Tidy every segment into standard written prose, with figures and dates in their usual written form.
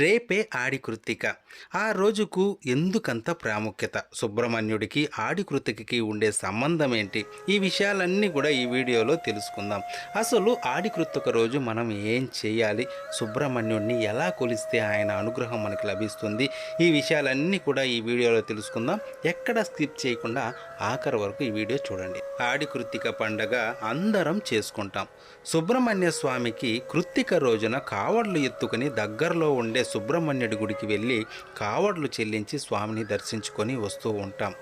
రేపే ఆడి కృత్తిక. ఆ రోజుకు ఎందుకంత ప్రాముఖ్యత? సుబ్రహ్మణ్యుడికి ఆడి కృత్తికకి ఉండే సంబంధం ఏంటి? ఈ విషయాలన్నీ కూడా ఈ వీడియోలో తెలుసుకుందాం. అసలు ఆడి కృత్తిక రోజు మనం ఏం చేయాలి? సుబ్రహ్మణ్యుడిని ఎలా కొలిస్తే ఆయన అనుగ్రహం మనకి లభిస్తుంది? ఈ విషయాలన్నీ కూడా ఈ వీడియోలో తెలుసుకుందాం. ఎక్కడ స్కిప్ చేయకుండా ఆఖరి వరకు ఈ వీడియో చూడండి. ఆడి కృత్తిక పండగ అందరం చేసుకుంటాం. సుబ్రహ్మణ్య స్వామికి కృత్తిక రోజున కావడ్లు ఎత్తుకుని దగ్గరలో ఉండే సుబ్రహ్మణ్యుడి గుడికి వెళ్ళి కావడ్లు చెల్లించి స్వామిని దర్శించుకొని వస్తూ ఉంటాం.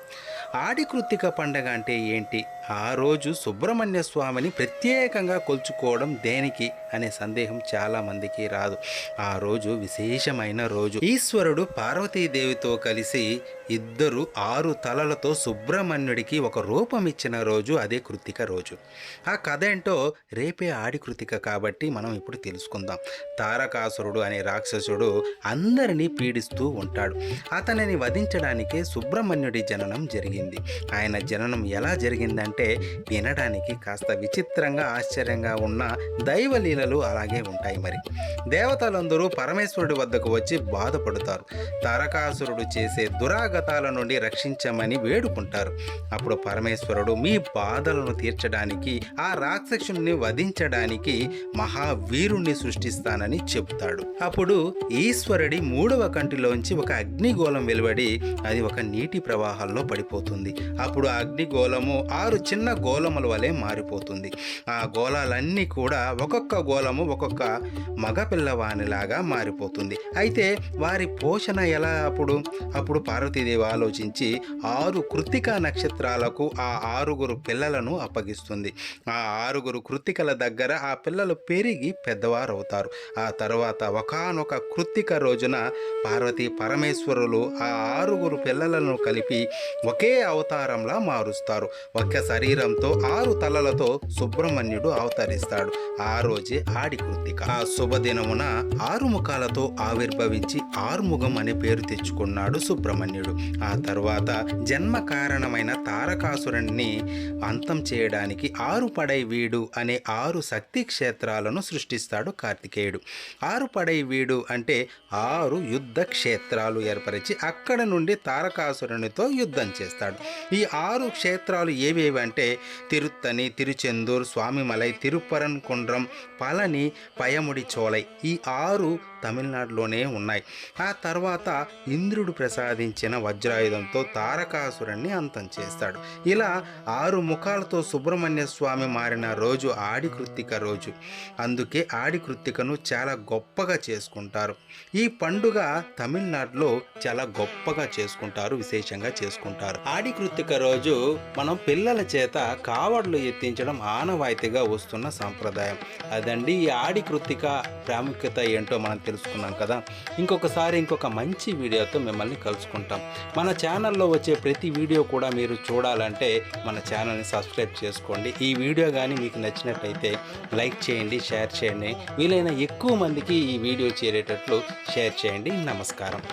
ఆడి కృత్తిక పండగ అంటే ఏంటి? ఆ రోజు సుబ్రహ్మణ్య స్వామిని ప్రత్యేకంగా కొలుచుకోవడం దేనికి అనే సందేహం చాలామందికి రాదు. ఆ రోజు విశేషమైన రోజు. ఈశ్వరుడు పార్వతీదేవితో కలిసి ఇద్దరు 6 తలలతో సుబ్రహ్మణ్యుడికి ఒక రూపం ఇచ్చిన రోజు అదే కృత్తిక రోజు. ఆ కథ ఏంటో రేపే ఆడి కృత్తిక కాబట్టి మనం ఇప్పుడు తెలుసుకుందాం. తారకాసురుడు అనే రాక్షసుడు అందరినీ పీడిస్తూ ఉంటాడు. అతనిని వధించడానికే సుబ్రహ్మణ్యుడి జననం జరిగింది. ఆయన జననం ఎలా జరిగిందంటే వినడానికి కాస్త విచిత్రంగా ఆశ్చర్యంగా ఉన్న దైవలీలలు అలాగే ఉంటాయి. మరి దేవతలందరూ పరమేశ్వరుడి వద్దకు వచ్చి బాధపడతారు. తారకాసురుడు చేసే దురాగతాల నుండి రక్షించమని వేడుకుంటారు. అప్పుడు పరమేశ్వరుడు మీ బాధలను తీర్చడానికి ఆ రాక్షసుని వధించడానికి మహావీరుణ్ణి సృష్టిస్తానని చెబుతాడు. అప్పుడు ఈశ్వరుడి 3వ కంటిలోంచి ఒక అగ్నిగోళం వెలువడి అది ఒక నీటి ప్రవాహంలో పడిపోతుంది. అప్పుడు ఆ అగ్నిగోళము 6 చిన్న గోళముల వలె మారిపోతుంది. ఆ గోళాలన్నీ కూడా ఒక్కొక్క గోళము ఒక్కొక్క మగపిల్లవానిలాగా మారిపోతుంది. అయితే వారి పోషణ ఎలా? అప్పుడు పార్వతీదేవి ఆలోచించి 6 కృత్తికా నక్షత్రాలకు ఆ 6 పిల్లలను అప్పగిస్తుంది. ఆ 6 కృత్తికల దగ్గర ఆ పిల్లలు పెరిగి పెద్దవారవుతారు. ఆ తర్వాత ఒకానొక కృత్తిక రోజున పార్వతీ పరమేశ్వరులు ఆ 6 పిల్లలను కలిపి ఒకే అవతారంలా మారుస్తారు. ఒక్క శరీరంతో 6 తలలతో సుబ్రహ్మణ్యుడు అవతరిస్తాడు. ఆ రోజే ఆడి కృత్తిక. ఆ శుభదినమున 6 ముఖాలతో ఆవిర్భవించి ఆరుముఖం అనే పేరు తెచ్చుకున్నాడు సుబ్రహ్మణ్యుడు. ఆ తర్వాత జన్మ కారణమైన తారకాసురుణ్ణి అంతం చేయడానికి 6 పడై వీడు అనే 6 శక్తి క్షేత్రాలను సృష్టిస్తాడు కార్తికేయుడు. 6 పడై వీడు అంటే 6 యుద్ధ క్షేత్రాలు ఏర్పరిచి అక్కడ నుండి తారకాసురునితో యుద్ధం చేస్తాడు. ఈ 6 క్షేత్రాలు ఏవేవి అంటే తిరుత్తని, తిరుచెందూర్, స్వామిమలై, తిరుపరన్కుండ్రం, పళని, పయముడి చోలై. ఈ 6 తమిళనాడులోనే ఉన్నాయి. ఆ తర్వాత ఇంద్రుడు ప్రసాదించిన వజ్రాయుధంతో తారకాసురుణ్ణి అంతం చేస్తాడు. ఇలా 6 ముఖాలతో సుబ్రహ్మణ్య స్వామి మారిన రోజు ఆడి కృత్తిక రోజు. అందుకే ఆడి కృత్తికను చాలా గొప్పగా చేసుకుంటారు. ఈ పండుగ తమిళనాడులో చాలా గొప్పగా చేసుకుంటారు, విశేషంగా చేసుకుంటారు. ఆడి కృత్తిక రోజు మనం పిల్లల చేత కావడ్లు ఎత్తించడం ఆనవాయితీగా వస్తున్న సాంప్రదాయం. అదండి ఈ ఆడి కృత్తిక ప్రాముఖ్యత ఏంటో మనం తెలుసుకున్నాం కదా. ఇంకొక మంచి వీడియోతో మిమ్మల్ని కలుసుకుంటాం. మన ఛానల్లో వచ్చే ప్రతి వీడియో కూడా మీరు చూడాలంటే మన ఛానల్ని సబ్స్క్రైబ్ చేసుకోండి. ఈ వీడియో కానీ మీకు నచ్చినట్లయితే లైక్ చేయండి, షేర్ చేయండి. వీలైన ఎక్కువ మందికి ఈ వీడియో చేరేటట్లు షేర్ చేయండి. నమస్కారం.